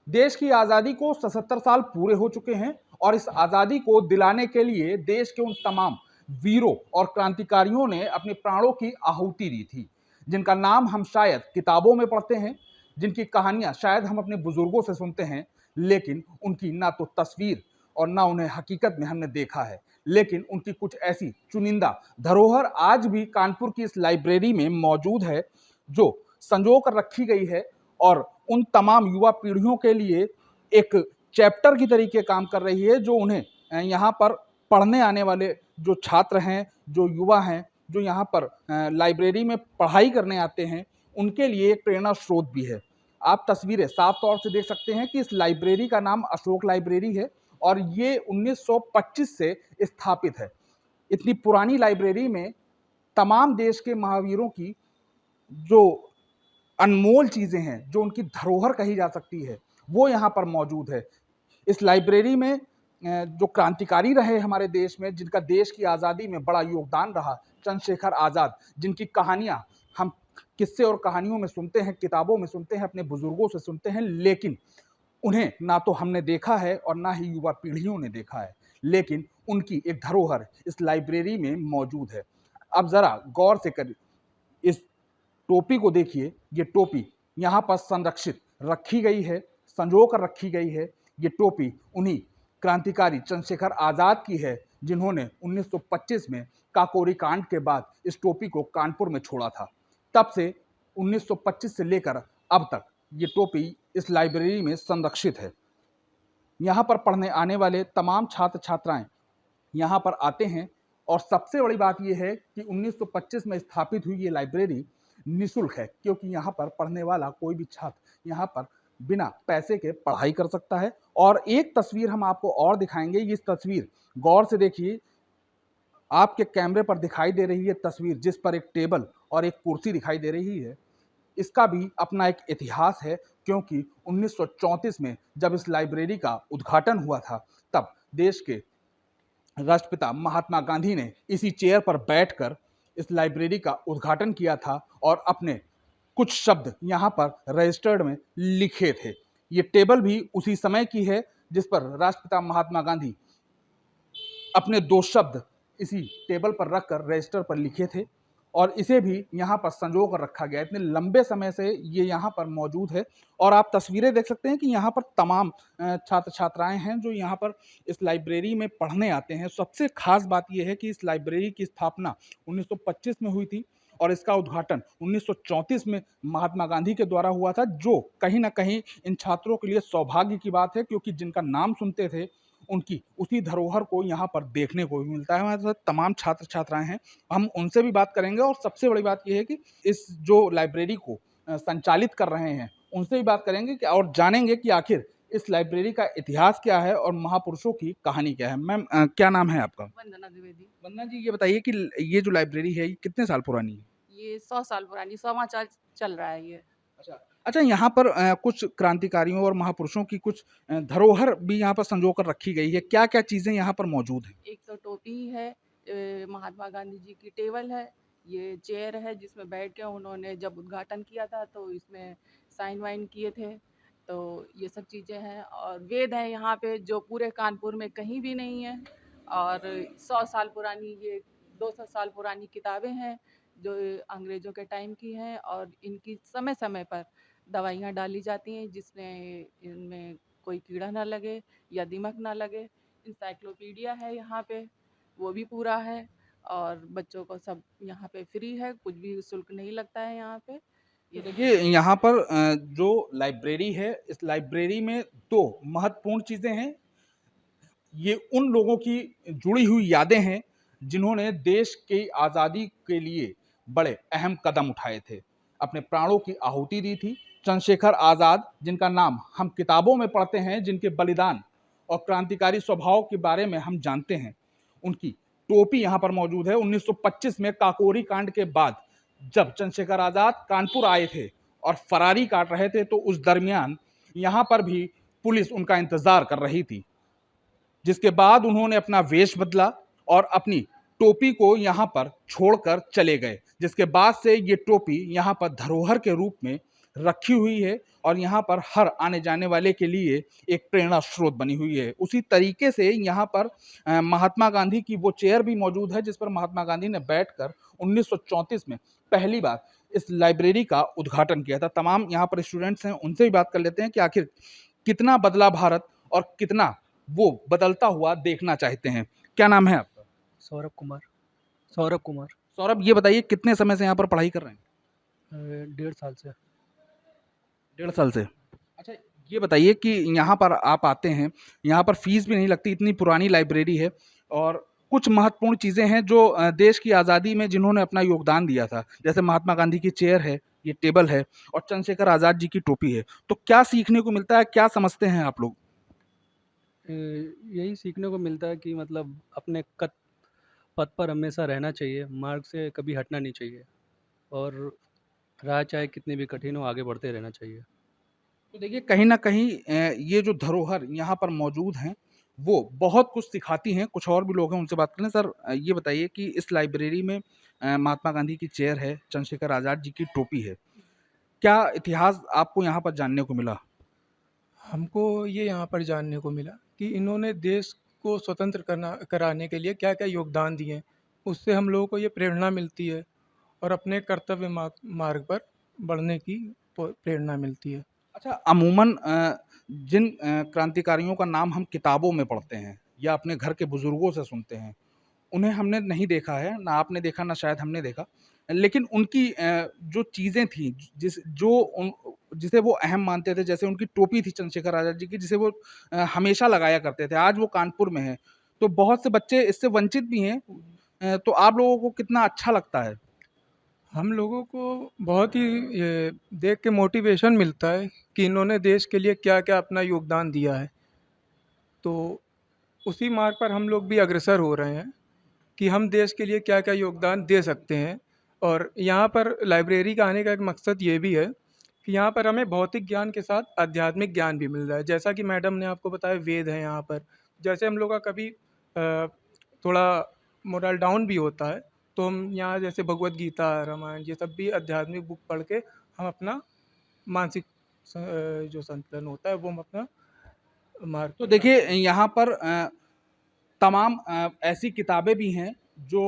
देश की आज़ादी को 77 साल पूरे हो चुके हैं और इस आज़ादी को दिलाने के लिए देश के उन तमाम वीरों और क्रांतिकारियों ने अपने प्राणों की आहुति दी थी, जिनका नाम हम शायद किताबों में पढ़ते हैं, जिनकी कहानियां शायद हम अपने बुजुर्गों से सुनते हैं, लेकिन उनकी ना तो तस्वीर और ना उन्हें हकीकत में हमने देखा है। लेकिन उनकी कुछ ऐसी चुनिंदा धरोहर आज भी कानपुर की इस लाइब्रेरी में मौजूद है, जो संजो कर रखी गई है और उन तमाम युवा पीढ़ियों के लिए एक चैप्टर की तरीके काम कर रही है, जो उन्हें यहाँ पर पढ़ने आने वाले जो छात्र हैं, जो युवा हैं, जो यहाँ पर लाइब्रेरी में पढ़ाई करने आते हैं, उनके लिए एक प्रेरणा स्रोत भी है। आप तस्वीरें साफ तौर से देख सकते हैं कि इस लाइब्रेरी का नाम अशोक लाइब्रेरी है और ये 1925 से स्थापित है। इतनी पुरानी लाइब्रेरी में तमाम देश के महावीरों की जो अनमोल चीजें हैं, जो उनकी धरोहर कही जा सकती है, वो यहाँ पर मौजूद है। इस लाइब्रेरी में जो क्रांतिकारी रहे हमारे देश में, जिनका देश की आज़ादी में बड़ा योगदान रहा, चंद्रशेखर आज़ाद, जिनकी कहानियां हम किस्से और कहानियों में सुनते हैं, किताबों में सुनते हैं, अपने बुजुर्गों से सुनते हैं, लेकिन उन्हें ना तो हमने देखा है और ना ही युवा पीढ़ियों ने देखा है, लेकिन उनकी एक धरोहर इस लाइब्रेरी में मौजूद है। अब जरा गौर से कर इस टोपी को देखिए। ये टोपी यहाँ पर संरक्षित रखी गई है, संजो कर रखी गई है। ये टोपी उन्हीं क्रांतिकारी चंद्रशेखर आज़ाद की है, जिन्होंने 1925 में काकोरी कांड के बाद इस टोपी को कानपुर में छोड़ा था। तब से 1925 से लेकर अब तक ये टोपी इस लाइब्रेरी में संरक्षित है। यहाँ पर पढ़ने आने वाले तमाम छात्र छात्राएं यहाँ पर आते हैं और सबसे बड़ी बात यह है कि 1925 में स्थापित हुई ये लाइब्रेरी निःशुल्क है, क्योंकि यहाँ पर पढ़ने वाला कोई भी छात्र यहाँ पर बिना पैसे के पढ़ाई कर सकता है। और एक तस्वीर हम आपको और दिखाएंगे। ये तस्वीर गौर से देखिए, आपके कैमरे पर दिखाई दे रही है तस्वीर, जिस पर एक टेबल और एक कुर्सी दिखाई दे रही है। इसका भी अपना एक इतिहास है, क्योंकि 1934 में जब इस लाइब्रेरी का उद्घाटन हुआ था, तब देश के राष्ट्रपिता महात्मा गांधी ने इसी चेयर पर बैठकर इस लाइब्रेरी का उद्घाटन किया था और अपने कुछ शब्द यहाँ पर रजिस्टर्ड में लिखे थे। ये टेबल भी उसी समय की है, जिस पर राष्ट्रपिता महात्मा गांधी अपने दो शब्द इसी टेबल पर रखकर रजिस्टर पर लिखे थे और इसे भी यहाँ पर संजो कर रखा गया। इतने लंबे समय से ये यहाँ पर मौजूद है और आप तस्वीरें देख सकते हैं कि यहाँ पर तमाम छात्र छात्राएं हैं जो यहाँ पर इस लाइब्रेरी में पढ़ने आते हैं। सबसे खास बात यह है कि इस लाइब्रेरी की स्थापना 1925 में हुई थी और इसका उद्घाटन 1934 में महात्मा गांधी के द्वारा हुआ था, जो कहीं ना कहीं इन छात्रों के लिए सौभाग्य की बात है, क्योंकि जिनका नाम सुनते थे उनकी उसी धरोहर को यहाँ पर देखने को भी मिलता है। हमारे साथ तमाम छात्र छात्राएं हैं, हम उनसे भी बात करेंगे और सबसे बड़ी बात यह है कि इस जो लाइब्रेरी को संचालित कर रहे हैं उनसे भी बात करेंगे कि और जानेंगे कि आखिर इस लाइब्रेरी का इतिहास क्या है और महापुरुषों की कहानी क्या है। मैम, क्या नाम है आपका? वंदना द्विवेदी। वंदना जी, ये बताइए कि ये जो लाइब्रेरी है ये कितने साल पुरानी है? ये 100 साल पुरानी, 100वां चल रहा है ये। अच्छा अच्छा, यहाँ पर कुछ क्रांतिकारियों और महापुरुषों की कुछ धरोहर भी यहाँ पर संजो कर रखी गई है। क्या क्या चीजें यहाँ पर मौजूद हैं? एक तो टोपी है, महात्मा गांधी जी की टेबल है, ये चेयर है जिसमें बैठ के उन्होंने जब उद्घाटन किया था तो इसमें साइन वाइन किए थे, तो ये सब चीज़ें हैं। और वेद है यहाँ पे जो पूरे कानपुर में कहीं भी नहीं है। और 100 साल पुरानी, ये 200 साल पुरानी किताबें हैं जो अंग्रेज़ों के टाइम की हैं और इनकी समय समय पर दवाइयाँ डाली जाती हैं जिसमें इनमें कोई कीड़ा ना लगे या दीमक ना लगे। इंसाइक्लोपीडिया है यहाँ पे, वो भी पूरा है। और बच्चों को सब यहाँ पे फ्री है, कुछ भी शुल्क नहीं लगता है यहाँ पे। तो देखिए, यहाँ पर जो लाइब्रेरी है, इस लाइब्रेरी में दो महत्वपूर्ण चीजें हैं। ये उन लोगों की जुड़ी हुई यादें हैं जिन्होंने देश की आज़ादी के लिए बड़े अहम कदम उठाए थे, अपने प्राणों की आहुति दी थी। चंद्रशेखर आज़ाद, जिनका नाम हम किताबों में पढ़ते हैं, जिनके बलिदान और क्रांतिकारी स्वभाव के बारे में हम जानते हैं, उनकी टोपी यहाँ पर मौजूद है। 1925 में काकोरी कांड के बाद जब चंद्रशेखर आज़ाद कानपुर आए थे और फरारी काट रहे थे, तो उस दरमियान यहाँ पर भी पुलिस उनका इंतजार कर रही थी, जिसके बाद उन्होंने अपना वेश बदला और अपनी टोपी को यहाँ पर छोड़कर चले गए, जिसके बाद से ये टोपी यहाँ पर धरोहर के रूप में रखी हुई है और यहाँ पर हर आने जाने वाले के लिए एक प्रेरणा स्रोत बनी हुई है। उसी तरीके से यहाँ पर महात्मा गांधी की वो चेयर भी मौजूद है जिस पर महात्मा गांधी ने बैठकर 1934 में पहली बार इस लाइब्रेरी का उद्घाटन किया था। तमाम यहाँ पर स्टूडेंट्स हैं, उनसे भी बात कर लेते हैं कि आखिर कितना बदला भारत और कितना वो बदलता हुआ देखना चाहते हैं। क्या नाम है आपका? सौरभ कुमार। सौरभ कुमार। सौरभ, ये बताइए कितने समय से यहाँ पर पढ़ाई कर रहे हैं? 1.5 साल से। 1.5 साल से। अच्छा, ये बताइए कि यहाँ पर आप आते हैं, यहाँ पर फीस भी नहीं लगती, इतनी पुरानी लाइब्रेरी है और कुछ महत्वपूर्ण चीज़ें हैं जो देश की आज़ादी में जिन्होंने अपना योगदान दिया था, जैसे महात्मा गांधी की चेयर है, ये टेबल है और चंद्रशेखर आज़ाद जी की टोपी है। तो क्या सीखने को मिलता है, क्या समझते हैं आप लोग? यही सीखने को मिलता है कि मतलब अपने पथ पर हमेशा रहना चाहिए, मार्ग से कभी हटना नहीं चाहिए और राह चाहे कितनी भी कठिन हो, आगे बढ़ते रहना चाहिए। तो देखिए कहीं न कहीं ये जो धरोहर यहाँ पर मौजूद हैं, वो बहुत कुछ सिखाती हैं। कुछ और भी लोग हैं, उनसे बात कर लें। सर, ये बताइए कि इस लाइब्रेरी में महात्मा गांधी की चेयर है, चंद्रशेखर आज़ाद जी की टोपी है। क्या इतिहास आपको यहाँ पर जानने को मिला? हमको ये यहाँ पर जानने को मिला कि इन्होंने देश को स्वतंत्र कराने के लिए क्या-क्या योगदान दिए हैं। उससे हम लोगों को ये प्रेरणा मिलती है और अपने कर्तव्य मार्ग पर बढ़ने की प्रेरणा मिलती है। अच्छा, अमूमन जिन क्रांतिकारियों का नाम हम किताबों में पढ़ते हैं या अपने घर के बुजुर्गों से सुनते हैं, उन्हें हमने नहीं देखा है, ना आपने देखा, ना शायद हमने देखा। लेकिन उनकी जो चीज़ें थी, जिसे वो अहम मानते थे, जैसे उनकी टोपी थी चंद्रशेखर आज़ाद जी की, जिसे वो हमेशा लगाया करते थे। आज वो कानपुर में है, तो बहुत से बच्चे इससे वंचित भी हैं। तो आप लोगों को कितना अच्छा लगता है? हम लोगों को बहुत ही ये देख के मोटिवेशन मिलता है कि इन्होंने देश के लिए क्या-क्या अपना योगदान दिया है। तो उसी मार्ग पर हम लोग भी अग्रसर हो रहे हैं कि हम देश के लिए क्या-क्या योगदान दे सकते हैं। और यहाँ पर लाइब्रेरी का आने का एक मकसद ये भी है कि यहाँ पर हमें भौतिक ज्ञान के साथ आध्यात्मिक ज्ञान भी मिल रहा है। जैसा कि मैडम ने आपको बताया वेद है यहाँ पर। जैसे हम लोग का कभी थोड़ा मोरल डाउन भी होता है, तो हम यहाँ जैसे भगवद गीता, रामायण ये सब भी आध्यात्मिक बुक पढ़ के हम अपना मानसिक जो संतुलन होता है वो हम अपना मार्ग तो पर देखिए यहाँ पर तमाम ऐसी किताबें भी हैं जो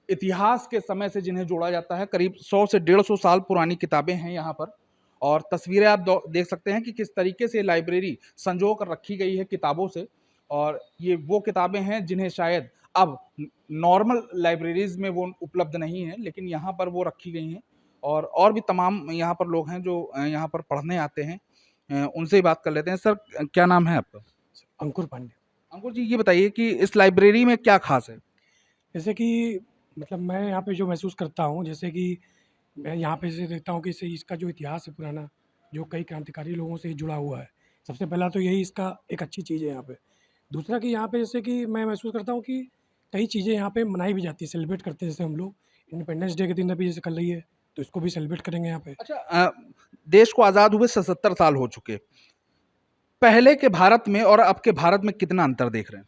इतिहास के समय से जिन्हें जोड़ा जाता है। करीब 100 से 150 साल पुरानी किताबें हैं यहाँ पर और तस्वीरें आप देख सकते हैं कि किस तरीके से लाइब्रेरी संजो कर रखी गई है किताबों से। और ये वो किताबें हैं जिन्हें शायद अब नॉर्मल लाइब्रेरीज में वो उपलब्ध नहीं है, लेकिन यहाँ पर वो रखी गई हैं। और भी तमाम यहाँ पर लोग हैं जो यहाँ पर पढ़ने आते हैं। उनसे ही बात कर लेते हैं। सर, क्या नाम है आपका? अंकुर पांडे। अंकुर जी, ये बताइए कि इस लाइब्रेरी में क्या खास है? जैसे कि मतलब मैं यहाँ पे जो महसूस करता हूँ, जैसे कि मैं यहाँ पे जैसे देखता हूँ कि इसे इसका जो इतिहास है पुराना, जो कई क्रांतिकारी लोगों से जुड़ा हुआ है। सबसे पहला तो यही इसका एक अच्छी चीज़ है यहाँ पे। दूसरा कि यहाँ पे जैसे कि मैं महसूस करता हूँ कि कई चीज़ें यहाँ पे मनाई भी जाती है, सेलिब्रेट करते हैं। जैसे हम लोग इंडिपेंडेंस डे के दिन अभी जैसे कल रही है, तो इसको भी सेलिब्रेट करेंगे यहाँ पे। अच्छा, देश को आज़ाद हुए 77 साल हो चुके। पहले के भारत में और अब के भारत में कितना अंतर देख रहे हैं?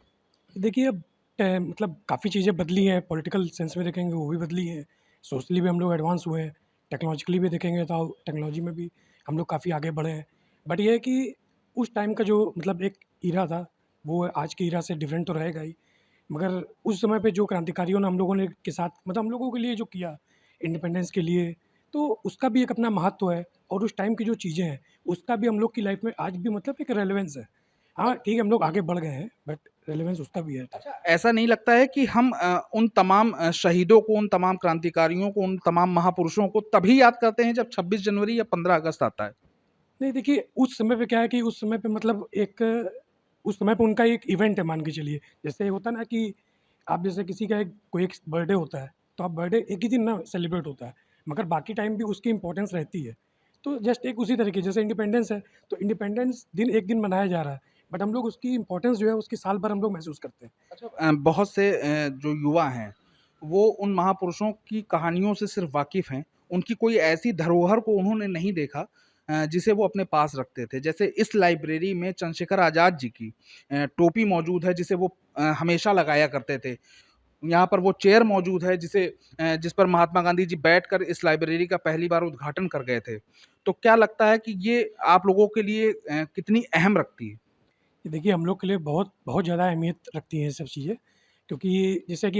देखिए अब मतलब काफ़ी चीज़ें बदली हैं, पॉलिटिकल सेंस में देखेंगे वो भी बदली है, सोशली भी हम लोग एडवांस हुए हैं, टेक्नोलॉजिकली भी देखेंगे तो टेक्नोलॉजी में भी हम लोग काफ़ी आगे बढ़े हैं। बट ये है कि उस टाइम का जो मतलब एक ईरा था, वो आज के ईरा से डिफरेंट तो रहेगा ही। मगर उस समय पे जो क्रांतिकारियों ने हम लोगों ने के साथ मतलब हम लोगों के लिए जो किया इंडिपेंडेंस के लिए, तो उसका भी एक अपना महत्व है और उस टाइम की जो चीज़ें हैं, उसका भी हम लोग की लाइफ में आज भी मतलब एक रेलेवेंस है। हाँ, ठीक है हम लोग आगे बढ़ गए हैं बट रेलेवेंस उसका भी है। अच्छा, ऐसा नहीं लगता है कि हम उन तमाम शहीदों को, उन तमाम क्रांतिकारियों को, उन तमाम महापुरुषों को तभी याद करते हैं जब 26 जनवरी या 15 अगस्त आता है? नहीं देखिए, उस समय पे क्या है कि उस समय पे मतलब एक उस समय पे उनका एक इवेंट है मान के चलिए। जैसे होता है ना कि आप जैसे किसी का एक कोई एक बर्थडे होता है, तो आप बर्थडे एक ही दिन ना सेलिब्रेट होता है, मगर बाकी टाइम भी उसकी इम्पोर्टेंस रहती है। तो जस्ट एक उसी तरीके जैसे इंडिपेंडेंस है, तो इंडिपेंडेंस दिन एक दिन मनाया जा रहा है, बट हम लोग उसकी इम्पोर्टेंस जो है उसकी साल भर हम लोग महसूस करते हैं। अच्छा, बहुत से जो युवा हैं, वो उन महापुरुषों की कहानियों से सिर्फ वाकिफ़ हैं। उनकी कोई ऐसी धरोहर को उन्होंने नहीं देखा जिसे वो अपने पास रखते थे। जैसे इस लाइब्रेरी में चंद्रशेखर आज़ाद जी की टोपी मौजूद है जिसे वो हमेशा लगाया करते थे। यहाँ पर वो चेयर मौजूद है जिस पर महात्मा गांधी जी बैठकर इस लाइब्रेरी का पहली बार उद्घाटन कर गए थे। तो क्या लगता है कि ये आप लोगों के लिए कितनी अहम रखती है? ये देखिए हम लोग के लिए बहुत बहुत ज़्यादा अहमियत रखती हैं ये सब चीज़ें, क्योंकि जैसे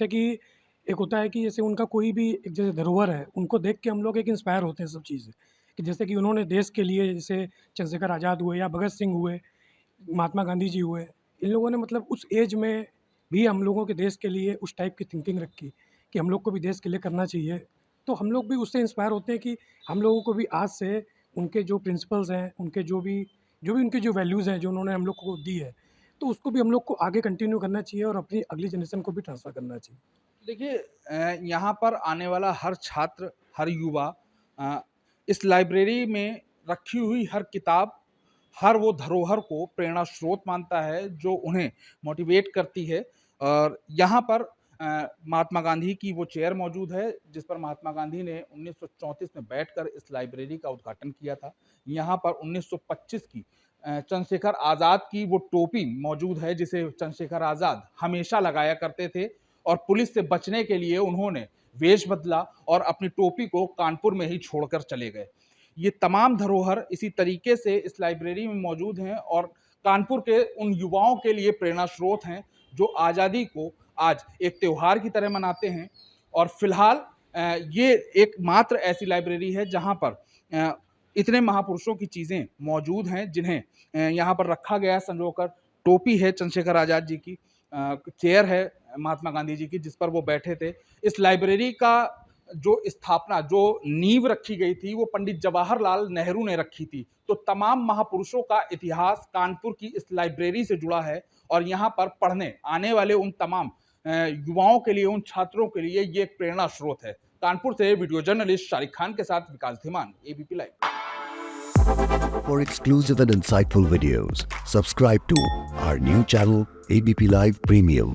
कि एक होता है कि जैसे उनका कोई भी एक जैसे धरोहर है, उनको देख के हम लोग एक इंस्पायर होते हैं सब चीज़ से, कि जैसे कि उन्होंने देश के लिए जैसे चंद्रशेखर आज़ाद हुए या भगत सिंह हुए, महात्मा गांधी जी हुए, इन लोगों ने मतलब उस एज में भी हम लोगों के देश के लिए उस टाइप की थिंकिंग रखी कि हम लोग को भी देश के लिए करना चाहिए। तो हम लोग भी उससे इंस्पायर होते हैं कि हम लोगों को भी आज से उनके जो प्रिंसिपल्स हैं, उनके जो भी उनकी जो वैल्यूज़ हैं, जो उन्होंने हम लोग को दी है, तो उसको भी हम लोग को आगे कंटिन्यू करना चाहिए और अपनी अगली जनरेशन को भी ट्रांसफ़र करना चाहिए। देखिए यहाँ पर आने वाला हर छात्र, हर युवा इस लाइब्रेरी में रखी हुई हर किताब, हर वो धरोहर को प्रेरणा स्रोत मानता है जो उन्हें मोटिवेट करती है। और यहाँ पर महात्मा गांधी की वो चेयर मौजूद है जिस पर महात्मा गांधी ने 1934 में बैठकर इस लाइब्रेरी का उद्घाटन किया था। यहाँ पर 1925 की चंद्रशेखर आज़ाद की वो टोपी मौजूद है जिसे चंद्रशेखर आज़ाद हमेशा लगाया करते थे और पुलिस से बचने के लिए उन्होंने वेश बदला और अपनी टोपी को कानपुर में ही छोड़कर चले गए। ये तमाम धरोहर इसी तरीके से इस लाइब्रेरी में मौजूद हैं और कानपुर के उन युवाओं के लिए प्रेरणा स्रोत हैं जो आज़ादी को आज एक त्योहार की तरह मनाते हैं। और फिलहाल ये एकमात्र ऐसी लाइब्रेरी है जहां पर इतने महापुरुषों की चीज़ें मौजूद हैं जिन्हें यहाँ पर रखा गया है संजोकर। टोपी है चंद्रशेखर आज़ाद जी की, चेयर है महात्मा गांधी जी की जिस पर वो बैठे थे। इस लाइब्रेरी का जो स्थापना, जो नींव रखी गई थी, वो पंडित जवाहरलाल नेहरू ने रखी थी। तो तमाम महापुरुषों का इतिहास कानपुर की इस लाइब्रेरी से जुड़ा है और यहाँ पर पढ़ने आने वाले उन तमाम युवाओं के लिए, उन छात्रों के लिए ये एक प्रेरणा स्रोत है। कानपुर से वीडियो जर्नलिस्ट शारिक खान के साथ Vikas Dhiman, ABP live. For exclusive and insightful videos, subscribe to our new channel ABP Live Premium.